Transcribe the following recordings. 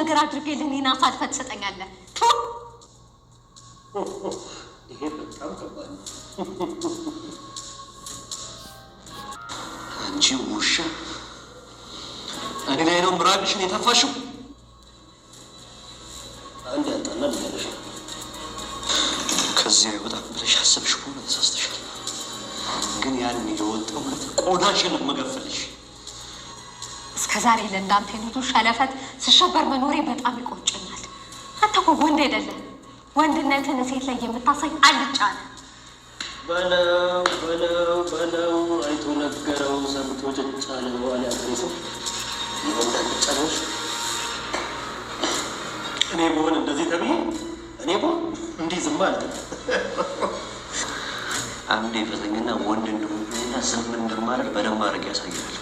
ነገር አድርገህ እኔን አሳልፈህ ትሰጠኛለህ? ይሄ በጣም ከባድ ነው። አንቺ ውሻ እኔ ላይ ነው ምራቅሽን የተፋሽው? አንድ ያጣና ልያለሽ ከዚያ ይወጣም ብለሽ አሰብሽ ከሆነ ተሳስተሻል። ግን ያን የወጣው እውነት ቆዳሽን መገፈልሽ። እስከ ዛሬ ለእንዳንተ አይነቱ ሸለፈት ስሸበር መኖሬ በጣም ይቆጨኛል። አንተ እኮ ወንድ አይደለም። ወንድነትን ሴት ላይ የምታሳይ አልጫ ነህ። በለው አይቶ ነገረው ሰምቶ ጭጫ ነው አለ ያገሬ ሰው። ይወንድ አልጫ ነው። እኔ በሆን እንደዚህ ተብዬ እኔ በሆን እንዲህ ዝም አልተ አንዴ ፈተኝና ወንድ እንደሆንና ዝም እንደማለት በደንብ አድርግ ያሳያል።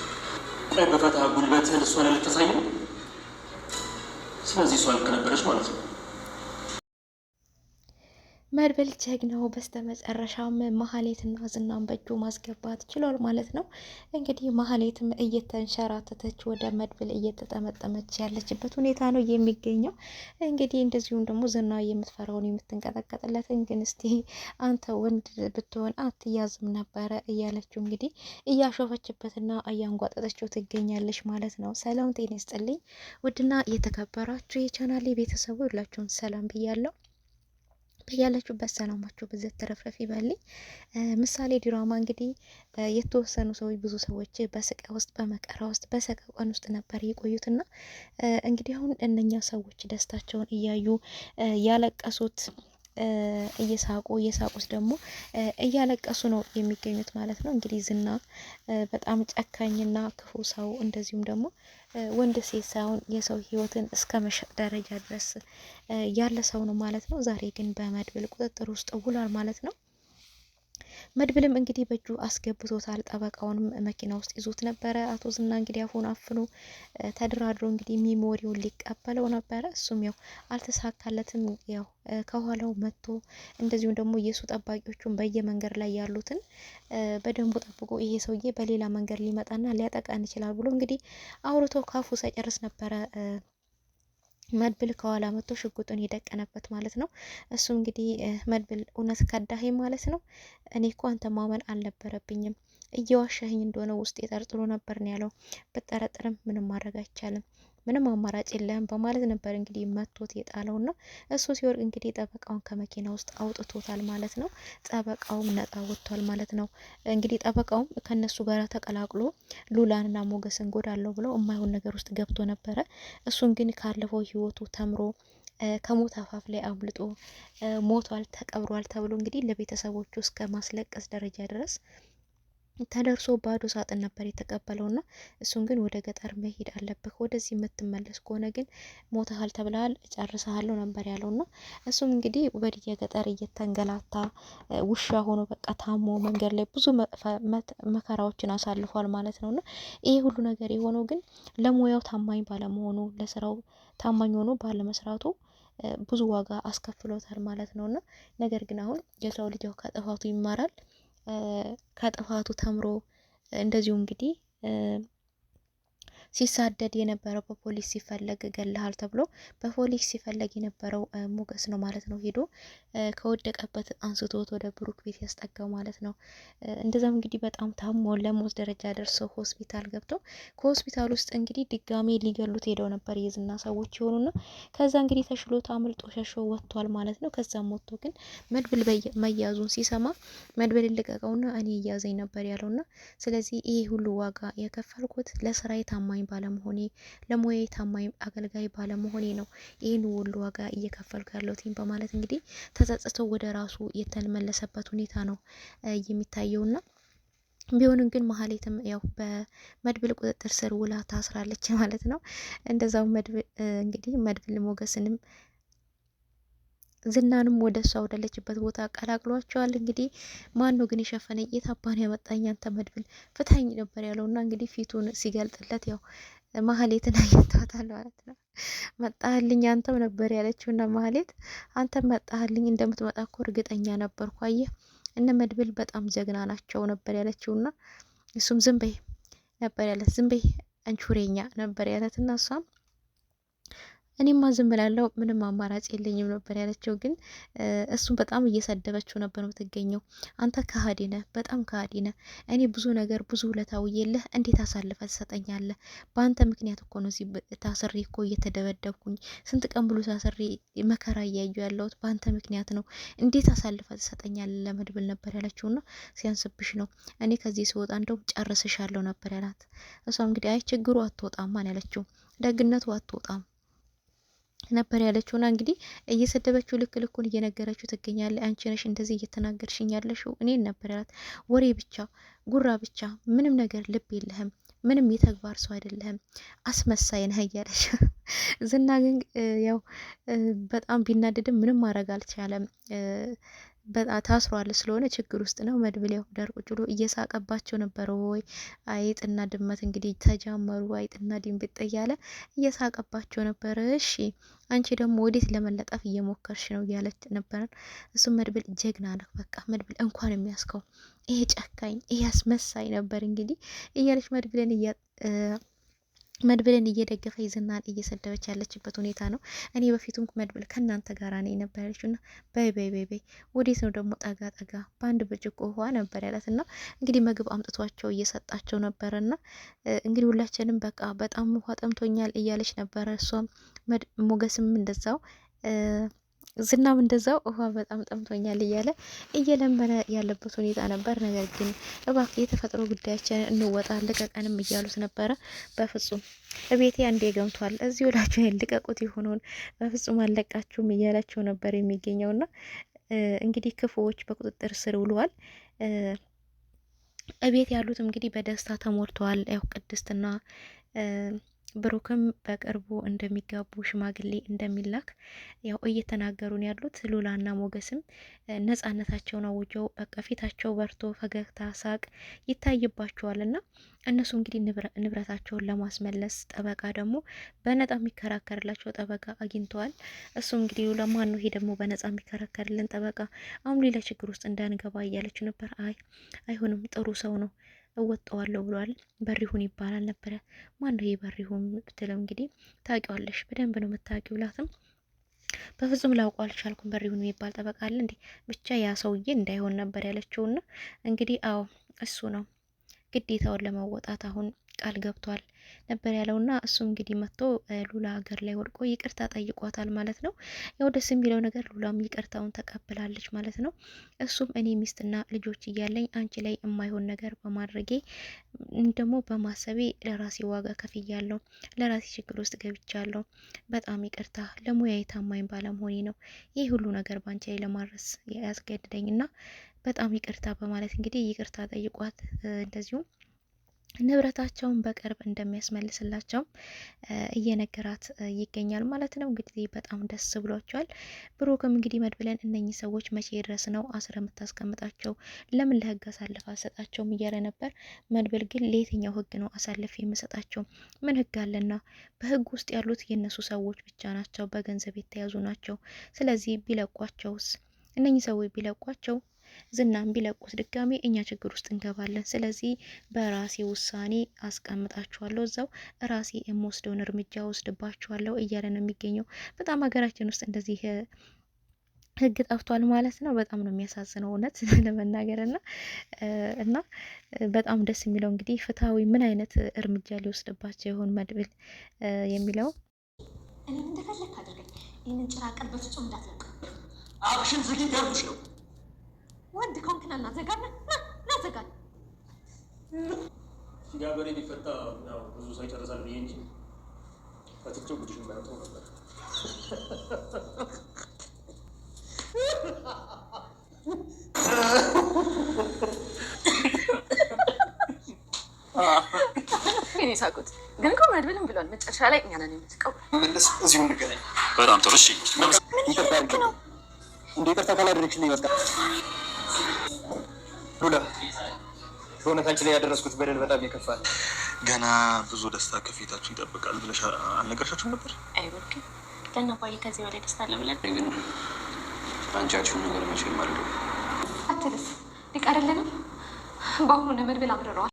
ቆይ በፈታ ጉልበትህን እሷ ላይ ልታሳይ ነው። ስለዚህ እሷ ልክ ነበረች ማለት ነው። መድብል ጀግናው በስተመጨረሻም ማህሌትና ዝናን በእጁ ማስገባት ችሏል ማለት ነው። እንግዲህ ማህሌትም እየተንሸራተተች ወደ መድብል እየተጠመጠመች ያለችበት ሁኔታ ነው የሚገኘው። እንግዲህ እንደዚሁም ደግሞ ዝና የምትፈራውን የምትንቀጠቀጥለትን ግን እስቲ አንተ ወንድ ብትሆን አትያዝም ነበረ እያለችው እንግዲህ እያሾፈችበትና እያንጓጠጠችው ትገኛለች ማለት ነው። ሰላም ጤና ይስጥልኝ ውድና የተከበራችሁ የቻናሌ ቤተሰቡ ሁላችሁም ሰላም ብያለሁ። ያላችሁበት ሰላማችሁ ብዘት ተረፍረፍ ይበልኝ። ምሳሌ ድራማ እንግዲህ የተወሰኑ ሰዎች ብዙ ሰዎች በስቃይ ውስጥ በመከራ ውስጥ በሰቀቀን ውስጥ ነበር የቆዩትና እንግዲህ አሁን እነኛ ሰዎች ደስታቸውን እያዩ ያለቀሱት እየሳቁት ደግሞ እያለቀሱ ነው የሚገኙት ማለት ነው። እንግዲህ ዝና በጣም ጨካኝና ክፉ ሰው እንደዚሁም ደግሞ ወንድ ሴት ሳይሆን የሰው ሕይወትን እስከ መሸጥ ደረጃ ድረስ ያለ ሰው ነው ማለት ነው። ዛሬ ግን በመድብል ቁጥጥር ውስጥ ውሏል ማለት ነው። መድብልም እንግዲህ በእጁ አስገብቶታል። ጠበቃውንም መኪና ውስጥ ይዞት ነበረ። አቶ ዝና እንግዲህ አፉን አፍኖ ተደራድሮ እንግዲህ ሚሞሪውን ሊቀበለው ነበረ። እሱም ያው አልተሳካለትም። ያው ከኋላው መጥቶ እንደዚሁም ደግሞ የሱ ጠባቂዎቹን በየመንገድ ላይ ያሉትን በደንቡ ጠብቆ ይሄ ሰውዬ በሌላ መንገድ ሊመጣና ሊያጠቃን ይችላል ብሎ እንግዲህ አውርቶ ካፉ ሳይጨርስ ነበረ መድብል ከኋላ መጥቶ ሽጉጡን የደቀነበት ማለት ነው። እሱ እንግዲህ መድብል እውነት ከዳኸኝ ማለት ነው። እኔ እኮ አንተ ማመን አልነበረብኝም እየዋሻኸኝ እንደሆነ ውስጥ የጠርጥሮ ነበር ነው ያለው። ብጠረጥርም ምንም ማድረግ አይቻልም፣ ምንም አማራጭ የለህም በማለት ነበር እንግዲህ መቶት የጣለውና እሱ ሲወርቅ እንግዲህ ጠበቃውን ከመኪና ውስጥ አውጥቶታል ማለት ነው። ጠበቃውም ነጣ ወጥቷል ማለት ነው። እንግዲህ ጠበቃውም ከነሱ ጋር ተቀላቅሎ ሉላንና ሞገስን ጎዳለው ብለው የማይሆን ነገር ውስጥ ገብቶ ነበረ። እሱን ግን ካለፈው ህይወቱ ተምሮ ከሞት አፋፍ ላይ አምልጦ ሞቷል፣ ተቀብሯል ተብሎ እንግዲህ ለቤተሰቦቹ እስከ ማስለቀስ ደረጃ ድረስ ተደርሶ ባዶ ሳጥን ነበር የተቀበለውና እሱን ግን ወደ ገጠር መሄድ አለብህ፣ ወደዚህ የምትመለስ ከሆነ ግን ሞተሃል ተብለሃል፣ ጨርሰሃለሁ ነበር ያለውና እሱም እንግዲህ ወዲያ ገጠር እየተንገላታ ውሻ ሆኖ በቃ ታሞ መንገድ ላይ ብዙ መከራዎችን አሳልፏል ማለት ነውና ይሄ ሁሉ ነገር የሆነው ግን ለሙያው ታማኝ ባለመሆኑ ለስራው ታማኝ ሆኖ ባለመስራቱ ብዙ ዋጋ አስከፍሎታል ማለት ነውና ነገር ግን አሁን የሰው ልጅ ከጥፋቱ ይማራል። ከጥፋቱ ተምሮ እንደዚሁ እንግዲህ ሲሳደድ የነበረው በፖሊስ ሲፈለግ ገለሃል ተብሎ በፖሊስ ሲፈለግ የነበረው ሞገስ ነው ማለት ነው። ሄዶ ከወደቀበት አንስቶት ወደ ብሩክ ቤት ያስጠጋው ማለት ነው። እንደዛም እንግዲህ በጣም ታሞ ለሞት ደረጃ ደርሶ ሆስፒታል ገብቶ ከሆስፒታል ውስጥ እንግዲህ ድጋሜ ሊገሉት ሄደው ነበር የዝና ሰዎች የሆኑና ከዛ እንግዲህ ተሽሎት አምልጦ ሸሾ ወጥቷል ማለት ነው። ከዛም ወጥቶ ግን መድብል መያዙን ሲሰማ መድብል ልቀቀውና እኔ እያዘኝ ነበር ያለውና ስለዚህ ይሄ ሁሉ ዋጋ የከፈልኩት ለስራዬ ታማኝ ባለመሆኔ ለሙያዬ ታማኝ አገልጋይ ባለመሆኔ ነው ይህን ሁሉ ዋጋ እየከፈልኩ ያለሁት በማለት እንግዲህ ተጸጽቶ ወደ ራሱ የተመለሰበት ሁኔታ ነው የሚታየውና ቢሆንም ግን ማህሌትም ያው በመድብል ቁጥጥር ስር ውላ ታስራለች ማለት ነው። እንደዛው መድብል እንግዲህ መድብል ሞገስንም ዝናንም ወደ እሷ ወዳለችበት ቦታ ቀላቅሏቸዋል። እንግዲህ ማን ነው ግን የሸፈነኝ? የታባን ያመጣኝ አንተ መድብል ፍታኝ ነበር ያለውና እንግዲህ ፊቱን ሲገልጥለት ያው ማህሌትን አግኝቷታል ማለት ነው። መጣህልኝ አንተም ነበር ያለችውና ማህሌት አንተም መጣህልኝ እንደምትመጣ እኮ እርግጠኛ ነበርኩ፣ አየህ እነ መድብል በጣም ጀግና ናቸው ነበር ያለችውና እሱም ዝም በይ ነበር ያለት፣ ዝም በይ አንቹሬኛ ነበር ያለትና እሷም እኔማ ዝም ብላለሁ ምንም አማራጭ የለኝም ነበር ያለችው። ግን እሱን በጣም እየሰደበችው ነበር የምትገኘው። አንተ ከሃዲ ነህ፣ በጣም ከሃዲ ነህ። እኔ ብዙ ነገር ብዙ ውለታ ውዬልህ እንዴት አሳልፈ ትሰጠኛለህ? በአንተ ምክንያት እኮ ነው እዚህ ታስሬ እኮ እየተደበደብኩኝ ስንት ቀን ብሎ ታስሬ መከራ እያዩ ያለሁት በአንተ ምክንያት ነው። እንዴት አሳልፈ ትሰጠኛለህ ለመድብል ነበር ያለችውና ሲያንስብሽ ነው እኔ ከዚህ ስወጣ እንደውም ጨርስሻለሁ ነበር ያላት። እሷ እንግዲህ አይ ችግሩ አትወጣም ማን ያለችው ደግነቱ አትወጣም ነበር ያለችውና እንግዲህ እየሰደበችው ልክ ልኩን እየነገረችው ትገኛለች። አንቺ ነሽ እንደዚህ እየተናገርሽኝ ያለሽው እኔን ነበር ያላት። ወሬ ብቻ ጉራ ብቻ ምንም ነገር ልብ የለህም፣ ምንም የተግባር ሰው አይደለህም፣ አስመሳይ ነህ እያለች ዝና ግን ያው በጣም ቢናደድም ምንም ማድረግ አልቻለም። በጣም ታስሯል ስለሆነ ችግር ውስጥ ነው። መድብል ያው ዳር ቁጭ ብሎ እየሳቀባቸው ነበረ። ወይ አይጥና ድመት እንግዲህ ተጃመሩ፣ አይጥና ድንብጥ እያለ እየሳቀባቸው ነበረ። እሺ አንቺ ደግሞ ወዴት ለመለጠፍ እየሞከርሽ ነው እያለች ነበረ። እሱም መድብል ጀግና ነህ፣ በቃ መድብል እንኳን የሚያስከው ይሄ ጨካኝ ይሄ አስመሳይ ነበር እንግዲህ እያለች መድብልን እየደገፈ ዝናን እየሰደበች ያለችበት ሁኔታ ነው። እኔ በፊቱም መድብል ከእናንተ ጋር ነኝ ነበር ያለችውና በይ ወዴት ነው ደግሞ ጠጋ ጠጋ በአንድ ብርጭቆ ውሃ ነበር ያላትና እንግዲህ ምግብ አምጥቷቸው እየሰጣቸው ነበርና እንግዲህ ሁላችንም በቃ በጣም ውሃ ጠምቶኛል እያለች ነበረ። እሷም ሞገስም እንደዛው ዝናም እንደዛው ውሃ በጣም ጠምቶኛል እያለ እየለመነ ያለበት ሁኔታ ነበር። ነገር ግን እባክህ የተፈጥሮ ጉዳያችን እንወጣ ልቀቀንም እያሉት ነበረ። በፍጹም እቤቴ አንዴ ገምቷል እዚህ ወላችሁ ልቀቁት ይሆኑን በፍጹም አለቃችሁም እያላቸው ነበር የሚገኘውና እንግዲህ ክፉዎች በቁጥጥር ስር ውለዋል። እቤት ያሉት እንግዲህ በደስታ ተሞልተዋል። ያው ቅድስትና ብሩክም በቅርቡ እንደሚጋቡ ሽማግሌ እንደሚላክ ያው እየተናገሩን ያሉት ሉላና ሞገስም ነጻነታቸውን አውጀው በቃ ፊታቸው በርቶ ፈገግታ ሳቅ ይታይባቸዋልና እነሱ እንግዲህ ንብረታቸውን ለማስመለስ ጠበቃ ደግሞ በነጻ የሚከራከርላቸው ጠበቃ አግኝተዋል። እሱ እንግዲህ ለማን ነው ይሄ ደግሞ በነጻ የሚከራከርልን ጠበቃ አሁን ሌላ ችግር ውስጥ እንዳንገባ እያለች ነበር። አይሆንም ጥሩ ሰው ነው እወጣዋለሁ ብሏል። በሪሁን ይባላል ነበረ። ማን ነው ይሄ በሪሁን ብትለው እንግዲህ ታውቂዋለሽ በደንብ ነው የምታውቂው ብላትም በፍጹም ላውቀው አልቻልኩም በሪሁን የሚባል ጠበቃ አለ እንዴ ብቻ ያ ሰውዬ እንዳይሆን ነበር ያለችውና እንግዲህ አዎ እሱ ነው ግዴታውን ለመወጣት አሁን ቃል ገብቷል ነበር ያለውና እሱ እንግዲህ መጥቶ ሉላ ሀገር ላይ ወድቆ ይቅርታ ጠይቋታል ማለት ነው። ያው ደስ የሚለው ነገር ሉላም ይቅርታውን ተቀብላለች ማለት ነው። እሱም እኔ ሚስትና ልጆች እያለኝ አንቺ ላይ የማይሆን ነገር በማድረጌ ደግሞ በማሰቤ ለራሴ ዋጋ ከፍያለሁ፣ ለራሴ ችግር ውስጥ ገብቻለሁ፣ በጣም ይቅርታ ለሙያዬ ታማኝ ባለመሆኔ ነው ይህ ሁሉ ነገር ባንቺ ላይ ለማድረስ ያስገድደኝና በጣም ይቅርታ በማለት እንግዲህ ይቅርታ ጠይቋት እንደዚሁም ንብረታቸውን በቅርብ እንደሚያስመልስላቸው እየነገራት ይገኛል ማለት ነው። እንግዲህ በጣም ደስ ብሏቸዋል። ብሩክም እንግዲህ መድብለን እነኚህ ሰዎች መቼ ድረስ ነው አስረ የምታስቀምጣቸው? ለምን ለህግ አሳልፍ አልሰጣቸውም እያለ ነበር። መድብል ግን ለየትኛው ህግ ነው አሳልፍ የምሰጣቸው? ምን ህግ አለና? በህግ ውስጥ ያሉት የነሱ ሰዎች ብቻ ናቸው፣ በገንዘብ የተያዙ ናቸው። ስለዚህ ቢለቋቸውስ? እነኚህ ሰዎች ቢለቋቸው ዝናም ቢለቁት ድጋሜ እኛ ችግር ውስጥ እንገባለን። ስለዚህ በራሴ ውሳኔ አስቀምጣችኋለሁ፣ እዛው ራሴ የምወስደውን እርምጃ ወስድባችኋለሁ እያለ ነው የሚገኘው። በጣም ሀገራችን ውስጥ እንደዚህ ህግ ጠፍቷል ማለት ነው። በጣም ነው የሚያሳዝነው እውነት ለመናገር እና በጣም ደስ የሚለው እንግዲህ ፍትሐዊ ምን አይነት እርምጃ ሊወስድባቸው ይሆን መድብል የሚለው እኔ እንደፈለክ አድርገኝ። ይህንን ጭራቀን በፍጹም እንዳትለቅ። አክሽን ዝጊ ያሉሽ ነው ወንድ ከሆንክና እናዘጋለን እናዘጋለን። ጋበሬ ሊፈታ ያው ብዙ ሰው ይጨርሳል ብዬ እንጂ ፈትቼው ጉድሽን ባያወጣው ነበር። እኔ ሳቁት ግን እኮ መድብልም ብሏል መጨረሻ ላይ እኛ ነን የምትቀው። መለስ እዚሁ እንገናኝ። በጣም ጥሩ እሺ። ይቅርታ ካላደረግሽልኝ በቃ ሉላ በእውነት አንቺ ላይ ያደረስኩት በደል በጣም ይከፋል። ገና ብዙ ደስታ ከፊታችሁ ይጠብቃል ብለሽ አልነገርሻችሁም ነበር? አይወርክ ገና ባይ ከዚህ በላይ ደስታ አለ ብለን ግን አንቻችሁን ነገር መቼ ማርዱ አትልስ ሊቀርልንም በአሁኑ መድብል አምርረዋል።